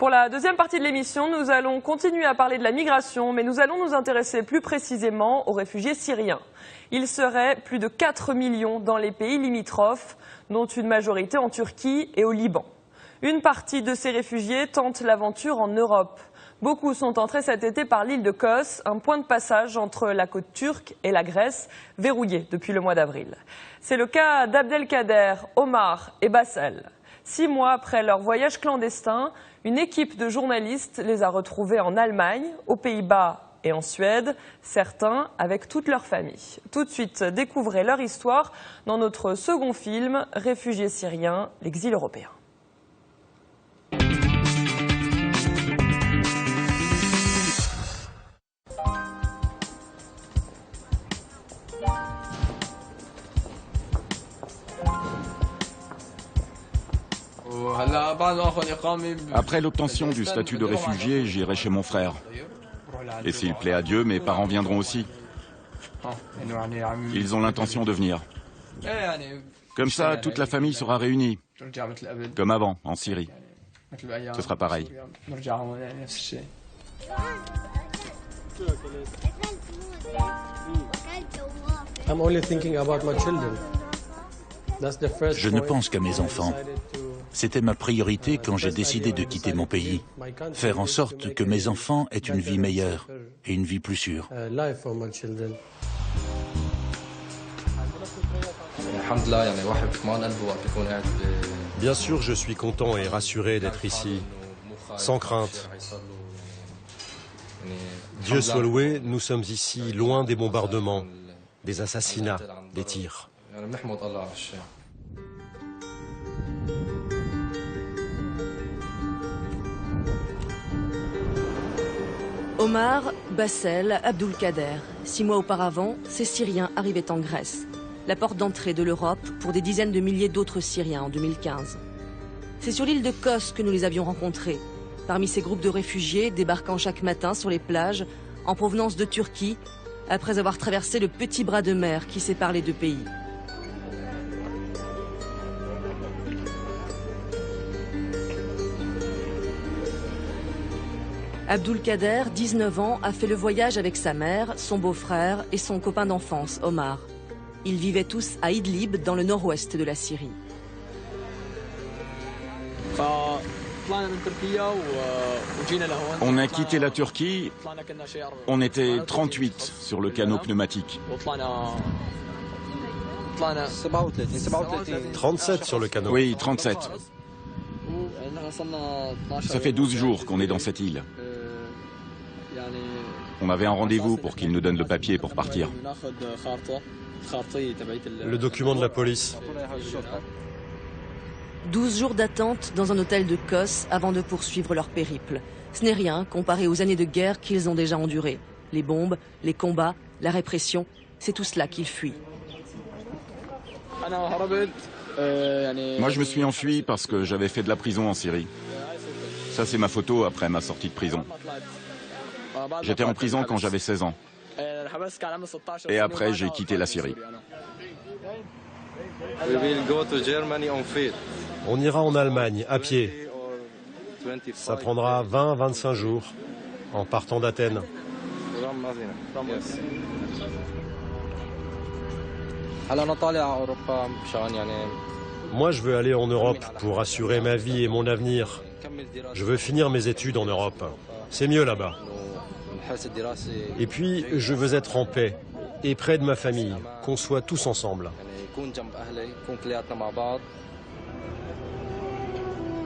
Pour la deuxième partie de l'émission, nous allons continuer à parler de la migration, mais nous allons nous intéresser plus précisément aux réfugiés syriens. Il serait plus de 4 millions dans les pays limitrophes, dont une majorité en Turquie et au Liban. Une partie de ces réfugiés tente l'aventure en Europe. Beaucoup sont entrés cet été par l'île de Kos, un point de passage entre la côte turque et la Grèce, verrouillé depuis le mois d'avril. C'est le cas d'Abdelkader, Omar et Bassel. 6 mois après leur voyage clandestin, une équipe de journalistes les a retrouvés en Allemagne, aux Pays-Bas et en Suède, certains avec toute leur famille. Tout de suite, découvrez leur histoire dans notre second film, Réfugiés syriens, l'exil européen. Après l'obtention du statut de réfugié, j'irai chez mon frère. Et s'il plaît à Dieu, mes parents viendront aussi. Ils ont l'intention de venir. Comme ça, toute la famille sera réunie. Comme avant, en Syrie. Ce sera pareil. Je ne pense qu'à mes enfants. C'était ma priorité quand j'ai décidé de quitter mon pays. Faire en sorte que mes enfants aient une vie meilleure et une vie plus sûre. Bien sûr, je suis content et rassuré d'être ici, sans crainte. Dieu soit loué, nous sommes ici loin des bombardements, des assassinats, des tirs. Omar, Bassel, Abdelkader. 6 mois auparavant, ces Syriens arrivaient en Grèce, la porte d'entrée de l'Europe pour des dizaines de milliers d'autres Syriens en 2015. C'est sur l'île de Kos que nous les avions rencontrés, parmi ces groupes de réfugiés débarquant chaque matin sur les plages en provenance de Turquie, après avoir traversé le petit bras de mer qui sépare les deux pays. Abdelkader, 19 ans, a fait le voyage avec sa mère, son beau-frère et son copain d'enfance, Omar. Ils vivaient tous à Idlib, dans le nord-ouest de la Syrie. On a quitté la Turquie, on était 38 sur le canot pneumatique. 37 sur le canot. Oui, 37. Ça fait 12 jours qu'on est dans cette île. On avait un rendez-vous pour qu'ils nous donnent le papier pour partir. Le document de la police. 12 jours d'attente dans un hôtel de Kos avant de poursuivre leur périple. Ce n'est rien comparé aux années de guerre qu'ils ont déjà endurées. Les bombes, les combats, la répression, c'est tout cela qu'ils fuient. Moi, je me suis enfui parce que j'avais fait de la prison en Syrie. Ça, c'est ma photo après ma sortie de prison. J'étais en prison quand j'avais 16 ans. Et après, j'ai quitté la Syrie. On ira en Allemagne, à pied. Ça prendra 20-25 jours, en partant d'Athènes. Moi, je veux aller en Europe pour assurer ma vie et mon avenir. Je veux finir mes études en Europe. C'est mieux là-bas. Et puis, je veux être en paix et près de ma famille, qu'on soit tous ensemble.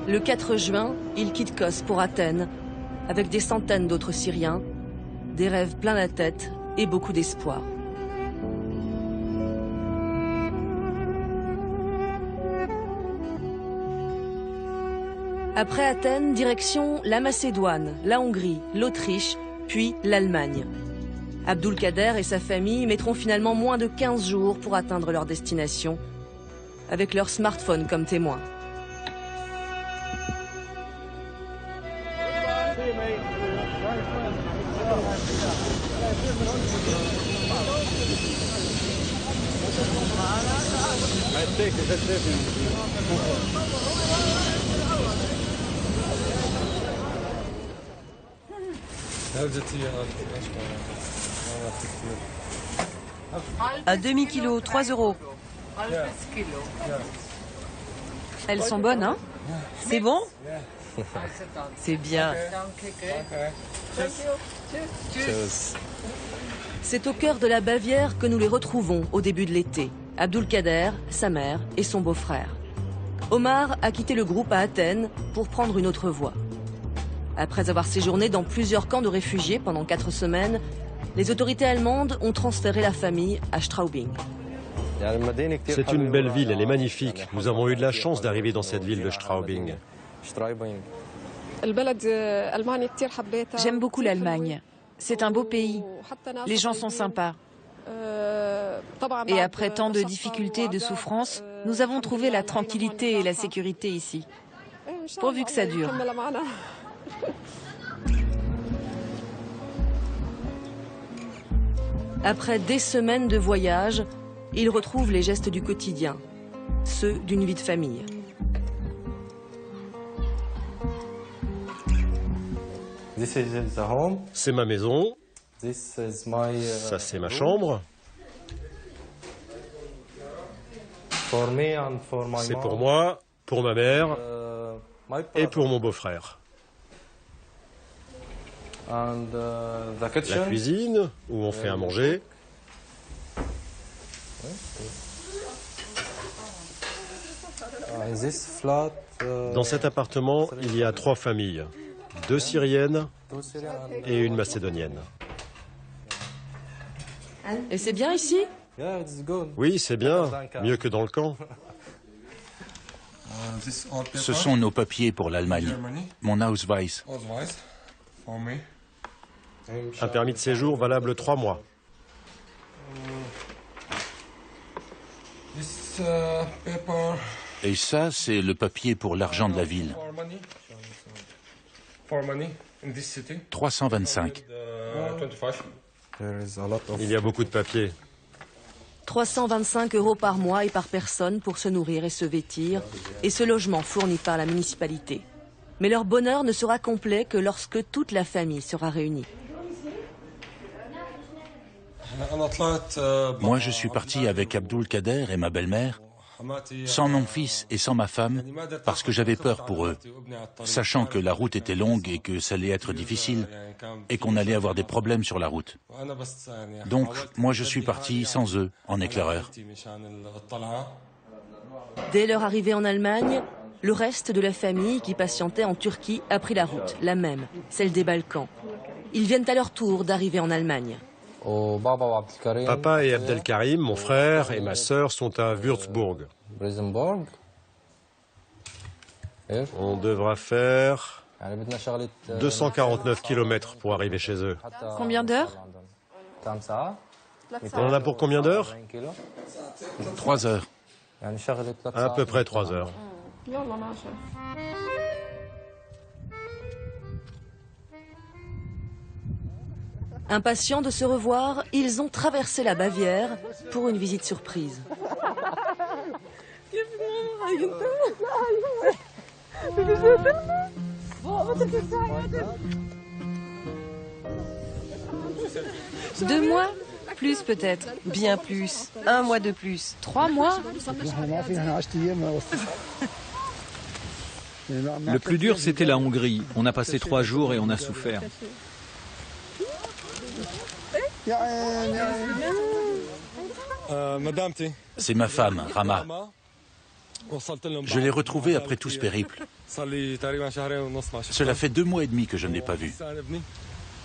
Le 4 juin, ils quittent Kos pour Athènes, avec des centaines d'autres Syriens, des rêves plein la tête et beaucoup d'espoir. Après Athènes, direction la Macédoine, la Hongrie, l'Autriche, puis l'Allemagne. Abdelkader et sa famille mettront finalement moins de 15 jours pour atteindre leur destination, avec leur smartphone comme témoin. Un demi-kilo, 3 €. Elles sont bonnes, hein? C'est bon? C'est bien. C'est au cœur de la Bavière que nous les retrouvons au début de l'été. Abdulkader, sa mère et son beau-frère. Omar a quitté le groupe à Athènes pour prendre une autre voie. Après avoir séjourné dans plusieurs camps de réfugiés pendant 4 semaines, les autorités allemandes ont transféré la famille à Straubing. C'est une belle ville, elle est magnifique. Nous avons eu de la chance d'arriver dans cette ville de Straubing. J'aime beaucoup l'Allemagne. C'est un beau pays. Les gens sont sympas. Et après tant de difficultés et de souffrances, nous avons trouvé la tranquillité et la sécurité ici. Pourvu que ça dure. Après des semaines de voyage, ils retrouvent les gestes du quotidien, ceux d'une vie de famille. C'est ma maison. Ça, c'est ma chambre. C'est pour moi, pour ma mère et pour mon beau-frère. La cuisine, où on fait à manger. Dans cet appartement, il y a 3 familles. 2 Syriennes et une Macédonienne. Et c'est bien ici? Oui, c'est bien. Mieux que dans le camp. Ce sont nos papiers pour l'Allemagne. Mon Ausweis. Un permis de séjour valable 3 mois. Et ça, c'est le papier pour l'argent de la ville. 325. Il y a beaucoup de papiers. 325 € par mois et par personne pour se nourrir et se vêtir, et ce logement fourni par la municipalité. Mais leur bonheur ne sera complet que lorsque toute la famille sera réunie. Moi, je suis parti avec Abdulkader et ma belle-mère, sans mon fils et sans ma femme, parce que j'avais peur pour eux, sachant que la route était longue et que ça allait être difficile, et qu'on allait avoir des problèmes sur la route. Donc, moi, je suis parti sans eux, en éclaireur. Dès leur arrivée en Allemagne, le reste de la famille qui patientait en Turquie a pris la route, la même, celle des Balkans. Ils viennent à leur tour d'arriver en Allemagne. Papa et Abdelkarim, mon frère, et ma sœur sont à Würzburg. On devra faire 249 km pour arriver chez eux. Combien d'heures? On en a pour combien d'heures? 3 heures. À peu près 3 heures. Impatients de se revoir, ils ont traversé la Bavière pour une visite surprise. Deux mois? Plus peut-être. Bien plus. 1 mois de plus. 3 mois? Le plus dur, c'était la Hongrie. On a passé 3 jours et on a souffert. C'est ma femme, Rama. Je l'ai retrouvée après tout ce périple. Cela fait 2 mois et demi que je ne l'ai pas vue.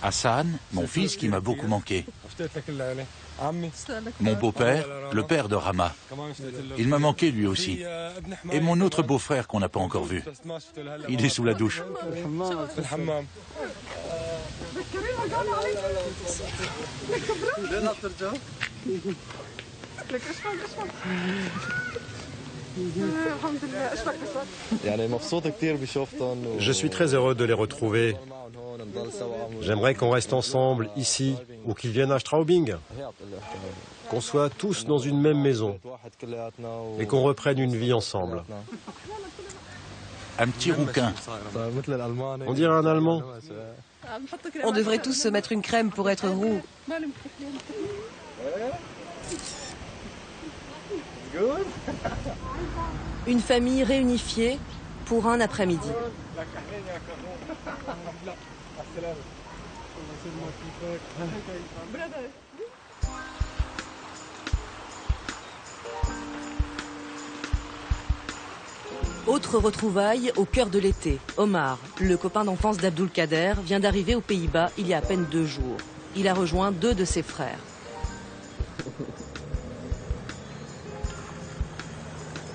Hassan, mon fils qui m'a beaucoup manqué. Mon beau-père, le père de Rama. Il m'a manqué lui aussi. Et mon autre beau-frère qu'on n'a pas encore vu. Il est sous la douche. Je suis très heureux de les retrouver. J'aimerais qu'on reste ensemble ici ou qu'ils viennent à Straubing. Qu'on soit tous dans une même maison et qu'on reprenne une vie ensemble. Un petit rouquin. On dirait un Allemand. On devrait tous se mettre une crème pour être roux. Une famille réunifiée pour un après-midi. Autre retrouvaille au cœur de l'été. Omar, le copain d'enfance d'Abdul Kader, vient d'arriver aux Pays-Bas il y a à peine 2 jours. Il a rejoint 2 de ses frères.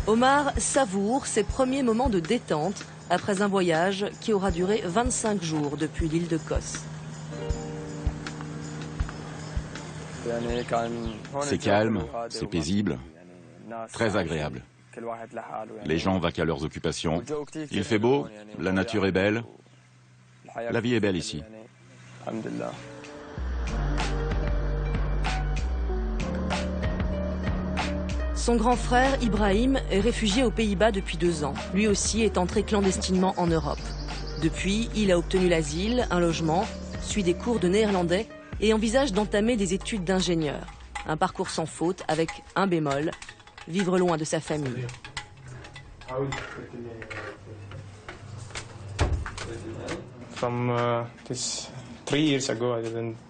Omar savoure ses premiers moments de détente après un voyage qui aura duré 25 jours depuis l'île de Kos. C'est calme, c'est paisible, très agréable. Les gens vaquent à leurs occupations. Il fait beau, la nature est belle. La vie est belle ici. Son grand frère, Ibrahim, est réfugié aux Pays-Bas depuis 2 ans. Lui aussi est entré clandestinement en Europe. Depuis, il a obtenu l'asile, un logement, suit des cours de néerlandais et envisage d'entamer des études d'ingénieur. Un parcours sans faute avec un bémol, vivre loin de sa famille.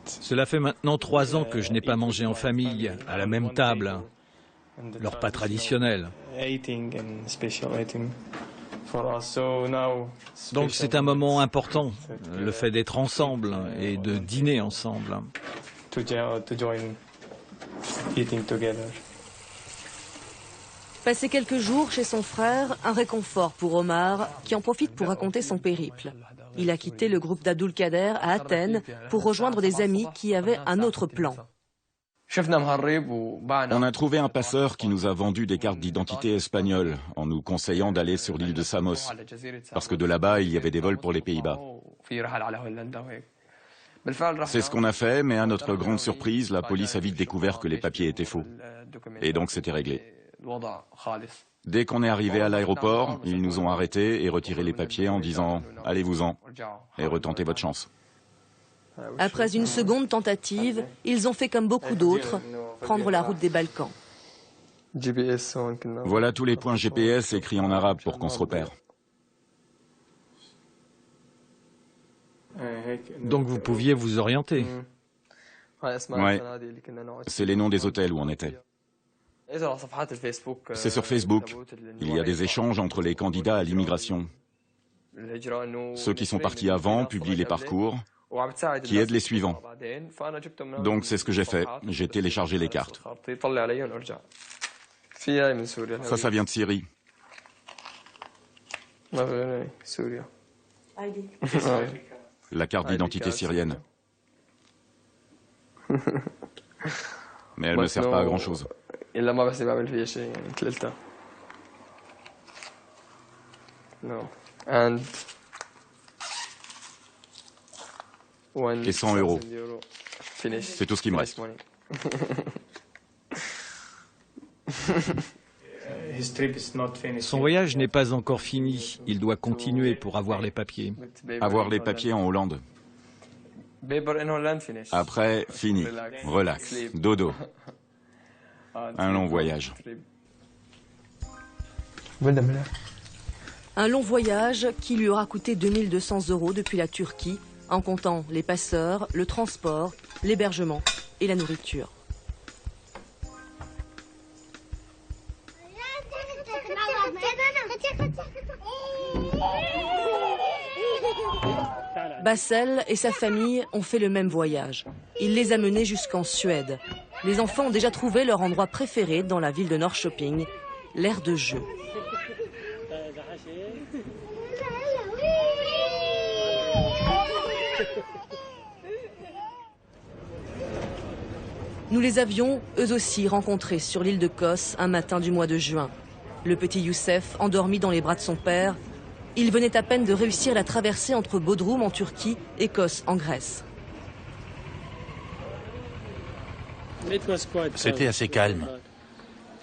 Cela fait maintenant 3 ans que je n'ai pas mangé en famille, à la même table. Leur repas traditionnel. Donc c'est un moment important, le fait d'être ensemble et de dîner ensemble. Passer quelques jours chez son frère, un réconfort pour Omar, qui en profite pour raconter son périple. Il a quitté le groupe d'Abdul Kader à Athènes pour rejoindre des amis qui avaient un autre plan. On a trouvé un passeur qui nous a vendu des cartes d'identité espagnoles en nous conseillant d'aller sur l'île de Samos, parce que de là-bas, il y avait des vols pour les Pays-Bas. C'est ce qu'on a fait, mais à notre grande surprise, la police a vite découvert que les papiers étaient faux. Et donc c'était réglé. Dès qu'on est arrivé à l'aéroport, ils nous ont arrêtés et retiré les papiers en disant « Allez-vous-en et retentez votre chance ». Après une seconde tentative, ils ont fait comme beaucoup d'autres, prendre la route des Balkans. Voilà tous les points GPS écrits en arabe pour qu'on se repère. Donc vous pouviez vous orienter. Ouais, c'est les noms des hôtels où on était. C'est sur Facebook. Il y a des échanges entre les candidats à l'immigration. Ceux qui sont partis avant publient les parcours, qui aident les suivants. Donc c'est ce que j'ai fait. J'ai téléchargé les cartes. Ça vient de Syrie. La carte d'identité syrienne. Mais elle ne me sert pas à grand-chose. Et 100 €. C'est tout ce qui me reste. Son voyage n'est pas encore fini. Il doit continuer pour avoir les papiers. Avoir les papiers en Hollande. Après, fini. Relax. Dodo. Un long voyage. Un long voyage qui lui aura coûté 2200 € depuis la Turquie, en comptant les passeurs, le transport, l'hébergement et la nourriture. Bassel et sa famille ont fait le même voyage. Il les a menés jusqu'en Suède. Les enfants ont déjà trouvé leur endroit préféré dans la ville de Norrköping, l'aire de jeu. Nous les avions, eux aussi, rencontrés sur l'île de Kos un matin du mois de juin. Le petit Youssef, endormi dans les bras de son père, il venait à peine de réussir la traversée entre Bodrum en Turquie et Kos en Grèce. C'était assez calme.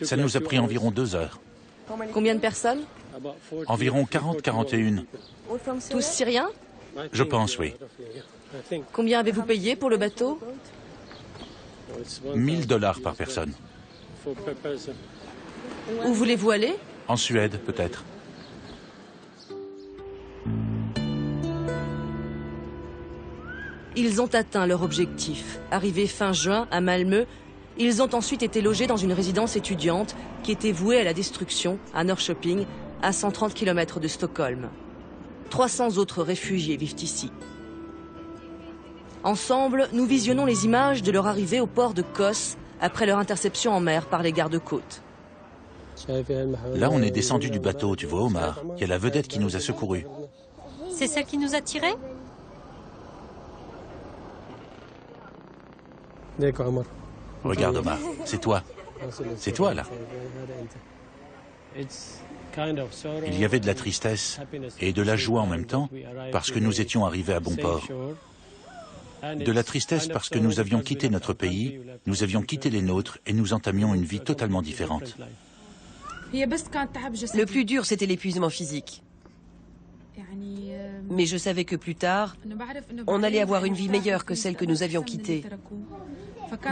Ça nous a pris environ 2 heures. Combien de personnes? Environ 40-41. Tous syriens? Je pense, oui. Combien avez-vous payé pour le bateau? $1000 par personne. Où voulez-vous aller? En Suède, peut-être. Ils ont atteint leur objectif. Arrivés fin juin à Malmö, ils ont ensuite été logés dans une résidence étudiante qui était vouée à la destruction, à Norrköping, à 130 km de Stockholm. 300 autres réfugiés vivent ici. Ensemble, nous visionnons les images de leur arrivée au port de Kos après leur interception en mer par les gardes-côtes. Là, on est descendu du bateau, tu vois, Omar. Il y a la vedette qui nous a secourus. C'est celle qui nous a tirés? Regarde, Omar, c'est toi. C'est toi, là. Il y avait de la tristesse et de la joie en même temps parce que nous étions arrivés à bon port. De la tristesse parce que nous avions quitté notre pays, nous avions quitté les nôtres et nous entamions une vie totalement différente. Le plus dur, c'était l'épuisement physique. Mais je savais que plus tard, on allait avoir une vie meilleure que celle que nous avions quittée.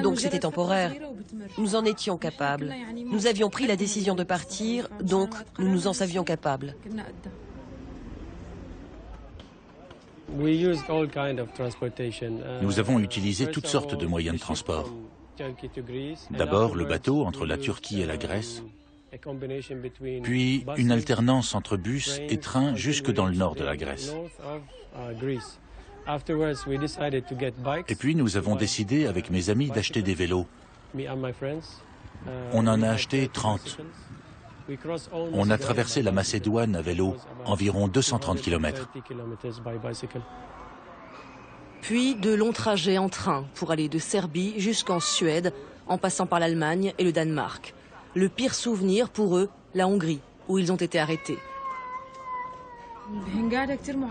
Donc c'était temporaire. Nous en étions capables. Nous avions pris la décision de partir, donc nous nous en savions capables. Nous avons utilisé toutes sortes de moyens de transport. D'abord le bateau entre la Turquie et la Grèce, puis une alternance entre bus et train jusque dans le nord de la Grèce. Et puis nous avons décidé avec mes amis d'acheter des vélos. On en a acheté 30. On a traversé la Macédoine à vélo, environ 230 km. Puis de longs trajets en train pour aller de Serbie jusqu'en Suède, en passant par l'Allemagne et le Danemark. Le pire souvenir pour eux, la Hongrie, où ils ont été arrêtés.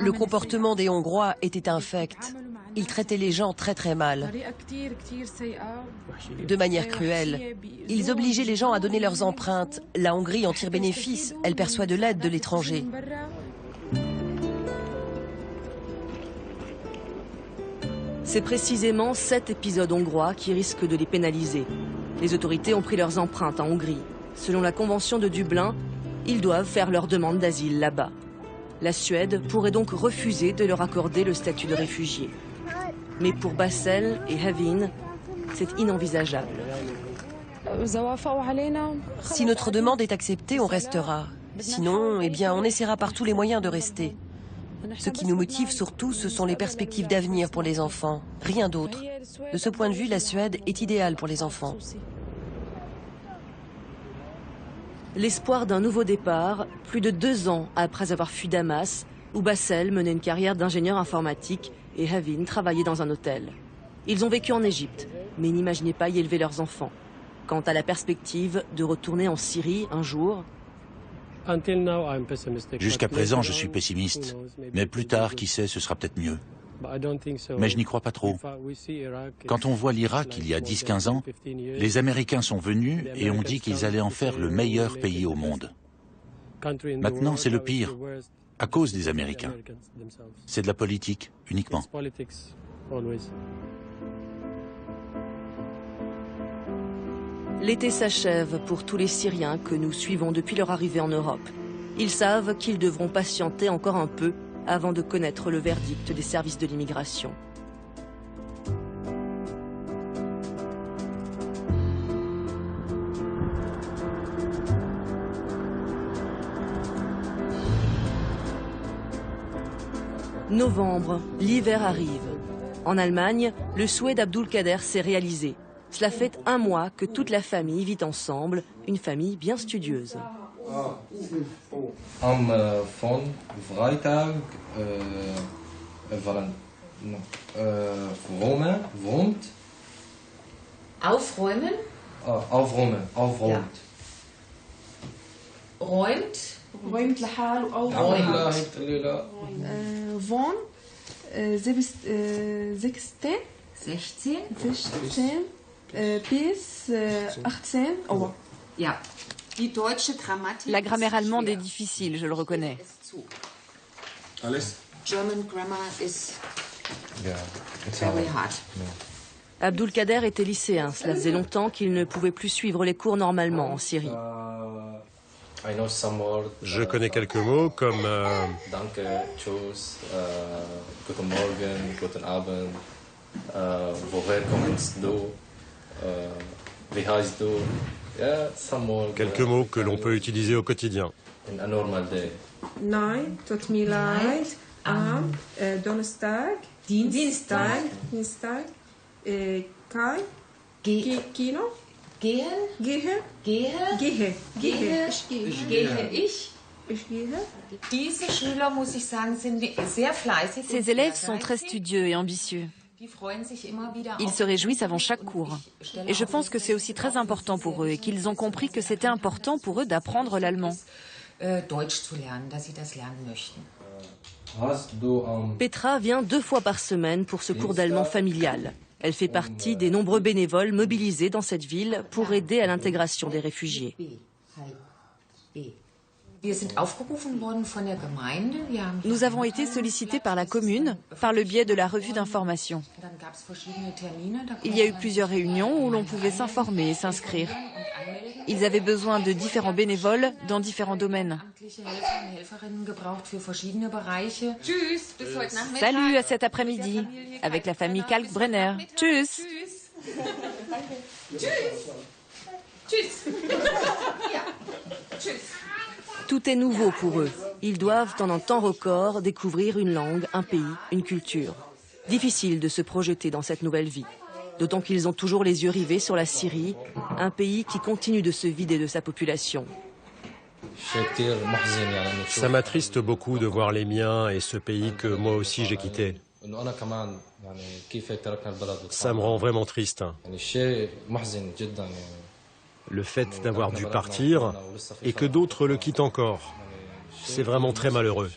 Le comportement des Hongrois était infect. Ils traitaient les gens très très mal, de manière cruelle. Ils obligeaient les gens à donner leurs empreintes. La Hongrie en tire bénéfice, elle perçoit de l'aide de l'étranger. C'est précisément cet épisode hongrois qui risque de les pénaliser. Les autorités ont pris leurs empreintes en Hongrie. Selon la Convention de Dublin, ils doivent faire leur demande d'asile là-bas. La Suède pourrait donc refuser de leur accorder le statut de réfugié. Mais pour Bassel et Havin, c'est inenvisageable. Si notre demande est acceptée, on restera. Sinon, eh bien, on essaiera par tous les moyens de rester. Ce qui nous motive surtout, ce sont les perspectives d'avenir pour les enfants. Rien d'autre. De ce point de vue, la Suède est idéale pour les enfants. L'espoir d'un nouveau départ, plus de 2 ans après avoir fui Damas, où Bassel menait une carrière d'ingénieur informatique et Havin travaillait dans un hôtel. Ils ont vécu en Égypte, mais n'imaginaient pas y élever leurs enfants. Quant à la perspective de retourner en Syrie un jour... Jusqu'à présent, je suis pessimiste. Mais plus tard, qui sait, ce sera peut-être mieux. Mais je n'y crois pas trop. Quand on voit l'Irak il y a 10-15 ans, les Américains sont venus et ont dit qu'ils allaient en faire le meilleur pays au monde. Maintenant, c'est le pire, à cause des Américains. C'est de la politique, uniquement. L'été s'achève pour tous les Syriens que nous suivons depuis leur arrivée en Europe. Ils savent qu'ils devront patienter encore un peu avant de connaître le verdict des services de l'immigration. Novembre, l'hiver arrive. En Allemagne, le souhait d'Abdulkader s'est réalisé. Cela fait 1 mois que toute la famille vit ensemble, une famille bien studieuse. Am von Freitag Rome wohnt. Aufräumen? Aufräumen. Ja. Räumt? räumt لحاله أو von 16 bis 18 Uhr. Ja. Die deutsche Grammatik. La grammaire allemande est difficile, je le reconnais. Alles? German grammar is very hard. Abdul Kader était lycéen. Cela faisait longtemps qu'il ne pouvait plus suivre les cours normalement en Syrie. Je connais quelques mots comme Danke, tschüss, guten Morgen, guten Abend, woher kommst du, wie heißt du? Yeah, some more. quelques mots que l'on peut utiliser au quotidien. In a normal day. Nein, tut mir leid. Am Donnerstag, Dienstag, Kai, Kino, Gehen, gehe, gehe, gehe, gehe. ich gehe. Ich gehe. Diese Schüler, muss ich sagen, sind sehr fleißig. Ces élèves sont très studieux et ambitieux. Die freuen sich immer wieder Ils se réjouissent avant chaque cours. Et je pense que c'est aussi très important pour eux et qu'ils ont compris que c'était important pour eux d'apprendre l'allemand. Deutsch zu lernen, dass sie das lernen möchten. Hast du Petra vient 2 fois par semaine pour ce cours d'allemand familial. Elle fait partie des nombreux bénévoles mobilisés dans cette ville pour aider à l'intégration des réfugiés. Wir sind aufgerufen worden von der Gemeinde. Nous avons été sollicités par la commune par le biais de la revue d'information. Dann gab's verschiedene Termine. Il y a eu plusieurs réunions où l'on pouvait s'informer et s'inscrire. Ils avaient besoin de différents bénévoles dans différents domaines. Amtliche Helfer und Helferinnen gebraucht für verschiedene Bereiche. Tschüss, bis heute Nachmittag. Salut à cet après-midi avec la famille Kalkbrenner. Tschüss. Tschüss. Ja. Tschüss. Tout est nouveau pour eux. Ils doivent, en un temps record, découvrir une langue, un pays, une culture. Difficile de se projeter dans cette nouvelle vie. D'autant qu'ils ont toujours les yeux rivés sur la Syrie, un pays qui continue de se vider de sa population. Ça m'attriste beaucoup de voir les miens et ce pays que moi aussi j'ai quitté. Ça me rend vraiment triste. Le fait d'avoir dû partir et que d'autres le quittent encore. C'est vraiment très malheureux.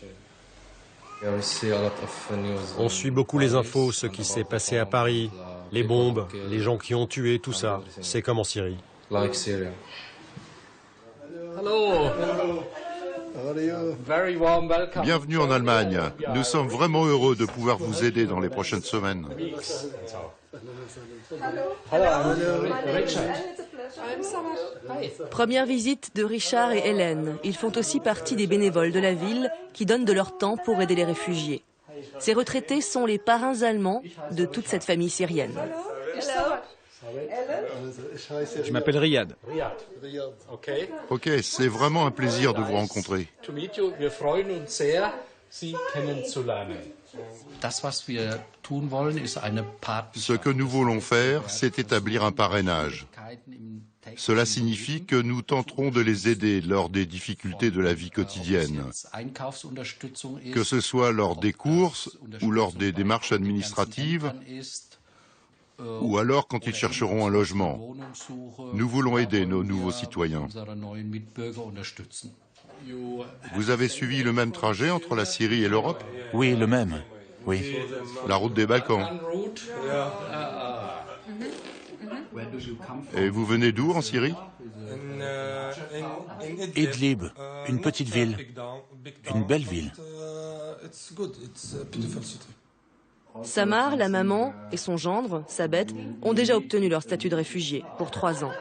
On suit beaucoup les infos, ce qui s'est passé à Paris, les bombes, les gens qui ont tué, tout ça. C'est comme en Syrie. Bienvenue en Allemagne. Nous sommes vraiment heureux de pouvoir vous aider dans les prochaines semaines. Première visite de Richard et Hélène. Ils font aussi partie des bénévoles de la ville qui donnent de leur temps pour aider les réfugiés. Ces retraités sont les parrains allemands de toute cette famille syrienne. Je m'appelle Riyad. Ok, c'est vraiment un plaisir de vous rencontrer. Ce que nous voulons faire, c'est établir un parrainage. Cela signifie que nous tenterons de les aider lors des difficultés de la vie quotidienne, que ce soit lors des courses ou lors des démarches administratives, ou alors quand ils chercheront un logement. Nous voulons aider nos nouveaux citoyens. Vous avez suivi le même trajet entre la Syrie et l'Europe? Oui, le même. Oui. La route des Balkans. Et vous venez d'où en Syrie? Idlib, une petite ville, une belle ville. Samar, la maman, et son gendre, Sabet, ont déjà obtenu leur statut de réfugié pour 3 ans.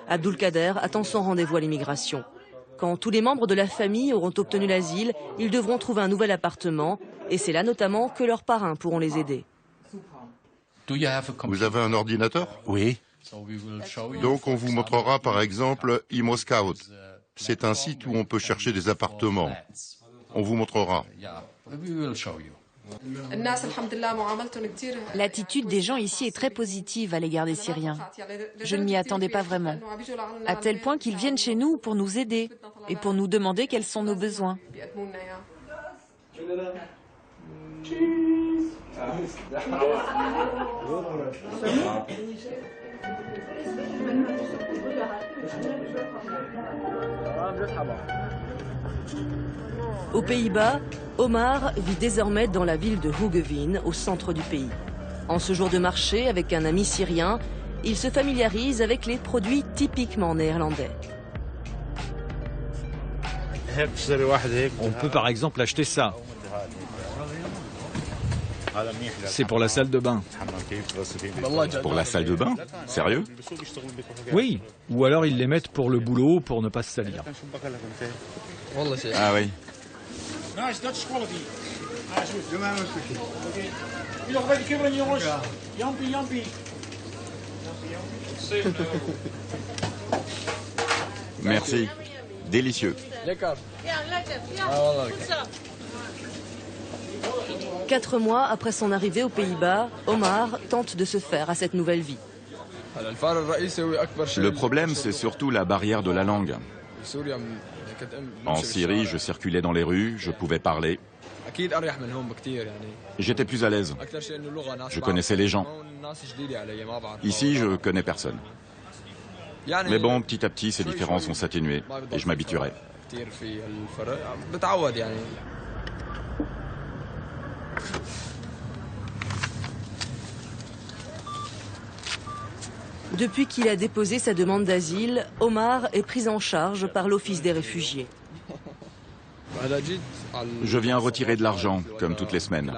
Abdul Kader attend son rendez-vous à l'immigration. Quand tous les membres de la famille auront obtenu l'asile, ils devront trouver un nouvel appartement, et c'est là notamment que leurs parrains pourront les aider. Vous avez un ordinateur? Oui. Donc on vous montrera par exemple ImmoScout. C'est un site où on peut chercher des appartements. On vous montrera. L'attitude des gens ici est très positive à l'égard des Syriens. Je ne m'y attendais pas vraiment. À tel point qu'ils viennent chez nous pour nous aider et pour nous demander quels sont nos besoins. Aux Pays-Bas, Omar vit désormais dans la ville de Hoogeveen, au centre du pays. En ce jour de marché, avec un ami syrien, il se familiarise avec les produits typiquement néerlandais. On peut par exemple acheter ça. C'est pour la salle de bain. Pour la salle de bain? Sérieux? Oui, ou alors ils les mettent pour le boulot, pour ne pas se salir. Ah oui. Merci. Délicieux. 4 mois après son arrivée aux Pays-Bas, Omar tente de se faire à cette nouvelle vie. Le problème, c'est surtout la barrière de la langue. En Syrie, je circulais dans les rues, je pouvais parler. J'étais plus à l'aise. Je connaissais les gens. Ici, je connais personne. Mais bon, petit à petit, ces différences vont s'atténuer et je m'habituerai. Depuis qu'il a déposé sa demande d'asile, Omar est pris en charge par l'Office des réfugiés. Je viens retirer de l'argent, comme toutes les semaines.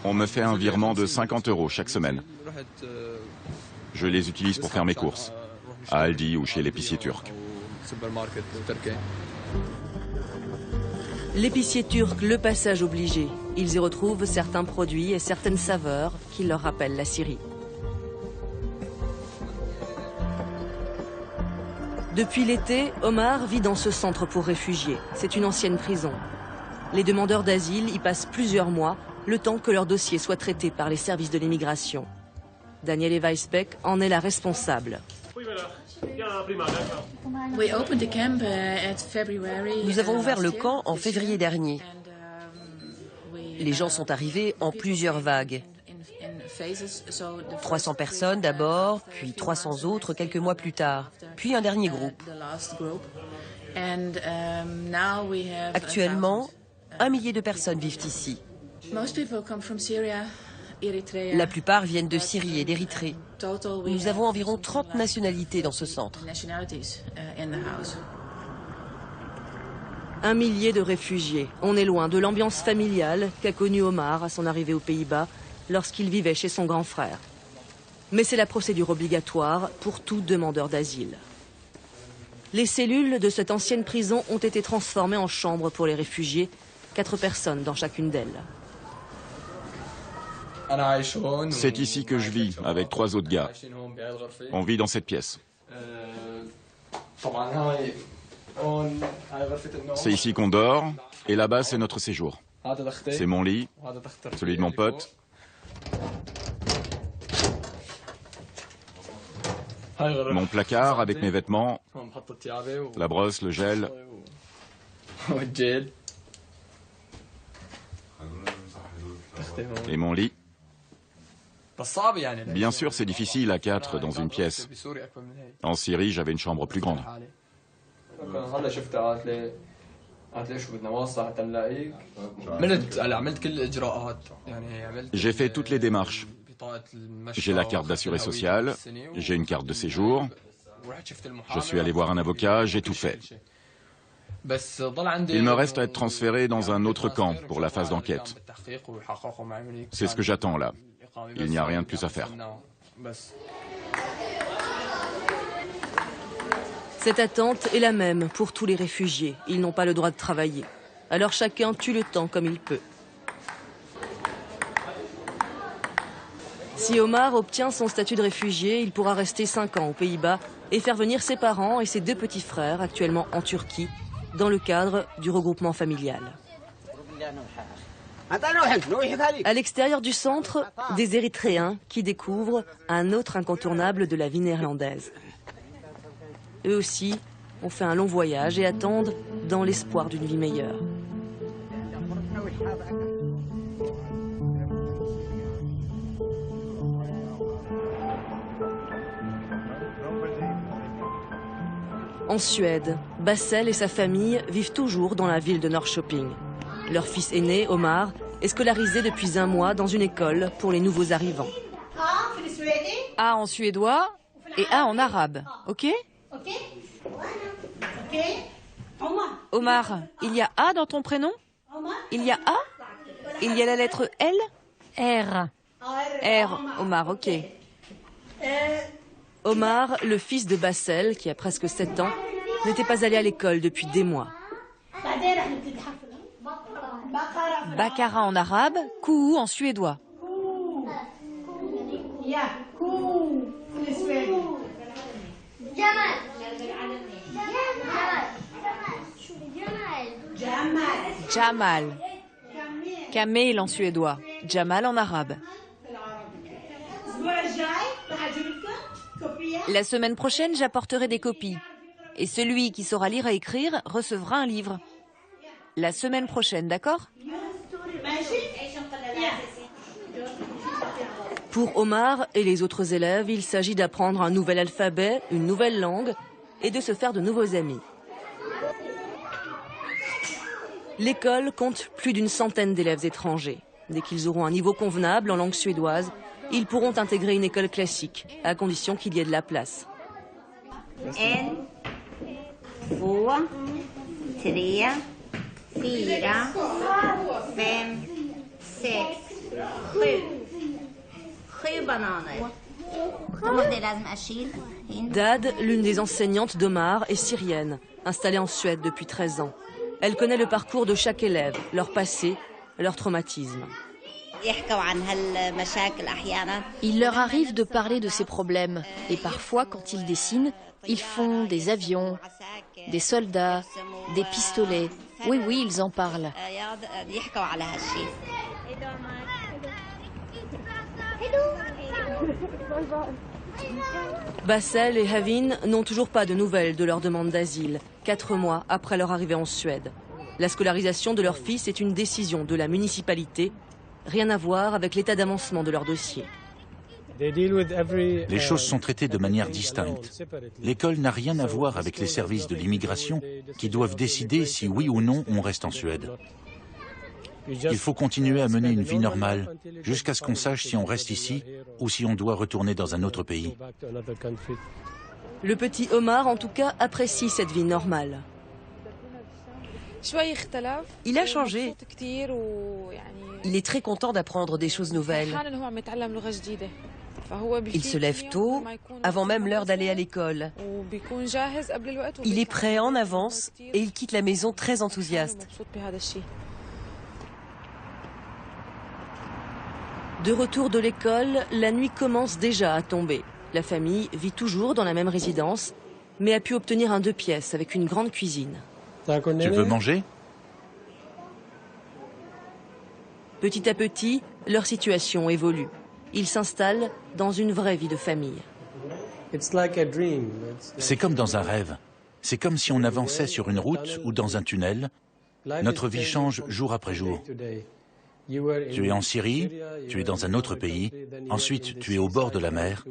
On me fait un virement de 50 € chaque semaine. Je les utilise pour faire mes courses, à Aldi ou chez l'épicier turc. L'épicier turc, le passage obligé. Ils y retrouvent certains produits et certaines saveurs qui leur rappellent la Syrie. Depuis l'été, Omar vit dans ce centre pour réfugiés. C'est une ancienne prison. Les demandeurs d'asile y passent plusieurs mois, le temps que leur dossier soit traité par les services de l'immigration. Danielle Weisbeck en est la responsable. Nous avons ouvert le camp en février dernier. Les gens sont arrivés en plusieurs vagues. 300 personnes d'abord, puis 300 autres quelques mois plus tard, puis un dernier groupe. Actuellement, 1 millier de personnes vivent ici. La plupart viennent de Syrie et d'Érythrée. Nous avons environ 30 nationalités dans ce centre. 1 millier de réfugiés. On est loin de l'ambiance familiale qu'a connue Omar à son arrivée aux Pays-Bas lorsqu'il vivait chez son grand frère. Mais c'est la procédure obligatoire pour tout demandeur d'asile. Les cellules de cette ancienne prison ont été transformées en chambres pour les réfugiés, 4 personnes dans chacune d'elles. C'est ici que je vis, avec 3 autres gars. On vit dans cette pièce. C'est ici qu'on dort, et là-bas, c'est notre séjour. C'est mon lit, celui de mon pote. Mon placard avec mes vêtements, la brosse, le gel. Et mon lit. Bien sûr, c'est difficile à 4 dans une pièce. En Syrie, j'avais une chambre plus grande. J'ai fait toutes les démarches. J'ai la carte d'assuré social, j'ai une carte de séjour, je suis allé voir un avocat, j'ai tout fait. Il me reste à être transféré dans un autre camp pour la phase d'enquête. C'est ce que j'attends là. Il n'y a rien de plus à faire. Cette attente est la même pour tous les réfugiés. Ils n'ont pas le droit de travailler. Alors chacun tue le temps comme il peut. Si Omar obtient son statut de réfugié, il pourra rester 5 ans aux Pays-Bas et faire venir ses parents et ses 2 petits frères, actuellement en Turquie, dans le cadre du regroupement familial. À l'extérieur du centre, des Érythréens qui découvrent un autre incontournable de la vie néerlandaise. Eux aussi ont fait un long voyage et attendent dans l'espoir d'une vie meilleure. En Suède, Bassel et sa famille vivent toujours dans la ville de Norrköping. Leur fils aîné, Omar, est scolarisé depuis 1 mois dans une école pour les nouveaux arrivants. A en suédois et A en arabe, ok? Omar, il y a A dans ton prénom? Il y a A? Il y a la lettre L? R. R, Omar, ok. Omar, le fils de Bassel, qui a presque 7 ans, n'était pas allé à l'école depuis des mois. Baqara en arabe, Kuhu en suédois. Jamal. Kamel en suédois. Jamal en arabe. La semaine prochaine, j'apporterai des copies. Et celui qui saura lire et écrire recevra un livre. La semaine prochaine, d'accord? Pour Omar et les autres élèves, il s'agit d'apprendre un nouvel alphabet, une nouvelle langue et de se faire de nouveaux amis. L'école compte plus d'une centaine d'élèves étrangers. Dès qu'ils auront un niveau convenable en langue suédoise, ils pourront intégrer une école classique, à condition qu'il y ait de la place. Dad, l'une des enseignantes d'Omar, est syrienne, installée en Suède depuis 13 ans. Elle connaît le parcours de chaque élève, leur passé, leur traumatisme. Il leur arrive de parler de ces problèmes. Et parfois, quand ils dessinent, ils font des avions, des soldats, des pistolets. Oui, oui, ils en parlent. Bassel et Havin n'ont toujours pas de nouvelles de leur demande d'asile, 4 mois après leur arrivée en Suède. La scolarisation de leur fils est une décision de la municipalité, rien à voir avec l'état d'avancement de leur dossier. Les choses sont traitées de manière distincte. L'école n'a rien à voir avec les services de l'immigration qui doivent décider si oui ou non on reste en Suède. Il faut continuer à mener une vie normale jusqu'à ce qu'on sache si on reste ici ou si on doit retourner dans un autre pays. Le petit Omar, en tout cas, apprécie cette vie normale. Il a changé. Il est très content d'apprendre des choses nouvelles. Il se lève tôt, avant même l'heure d'aller à l'école. Il est prêt en avance et il quitte la maison très enthousiaste. De retour de l'école, la nuit commence déjà à tomber. La famille vit toujours dans la même résidence, mais a pu obtenir un 2 pièces avec une grande cuisine. Tu veux manger? Petit à petit, leur situation évolue. Ils s'installent dans une vraie vie de famille. C'est comme dans un rêve. C'est comme si on avançait sur une route ou dans un tunnel. Notre vie change jour après jour. Tu es en Syrie, tu es dans un autre pays, ensuite tu es au bord de la mer,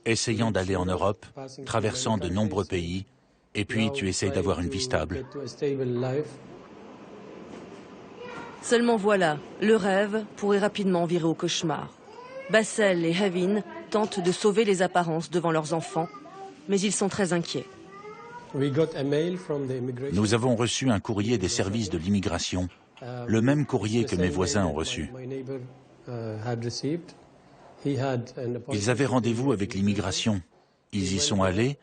essayant d'aller en Europe, traversant de nombreux pays, et puis tu essayes d'avoir une vie stable. Seulement voilà, le rêve pourrait rapidement virer au cauchemar. Bassel et Havin tentent de sauver les apparences devant leurs enfants, mais ils sont très inquiets. Nous avons reçu un courrier des services de l'immigration, le même courrier que mes voisins ont reçu. Ils avaient rendez-vous avec l'immigration. Ils y sont allés,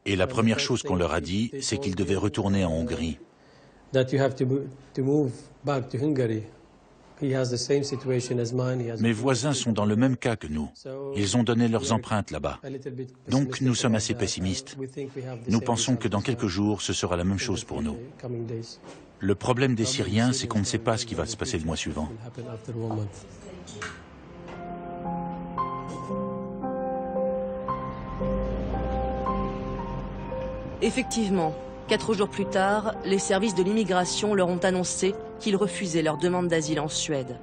et la première chose qu'on leur a dit, c'est qu'ils devaient retourner en Hongrie. Mes voisins sont dans le même cas que nous. Ils ont donné leurs empreintes là-bas. Donc nous sommes assez pessimistes. Nous pensons que dans quelques jours, ce sera la même chose pour nous. Le problème des Syriens, c'est qu'on ne sait pas ce qui va se passer le mois suivant. Effectivement, 4 jours plus tard, les services de l'immigration leur ont annoncé qu'ils refusaient leur demande d'asile en Suède.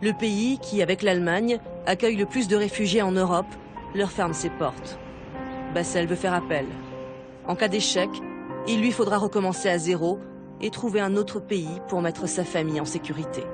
Le pays qui, avec l'Allemagne, accueille le plus de réfugiés en Europe, leur ferme ses portes. Bassel veut faire appel. En cas d'échec, il lui faudra recommencer à zéro et trouver un autre pays pour mettre sa famille en sécurité.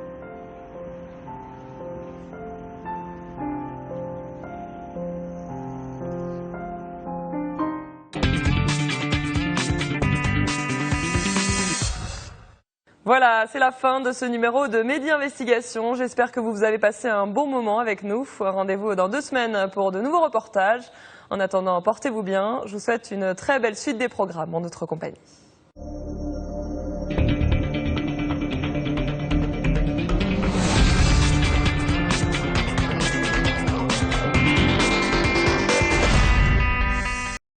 Voilà, c'est la fin de ce numéro de Medi Investigation. J'espère que vous avez passé un bon moment avec nous. Rendez-vous dans 2 semaines pour de nouveaux reportages. En attendant, portez-vous bien. Je vous souhaite une très belle suite des programmes en notre compagnie.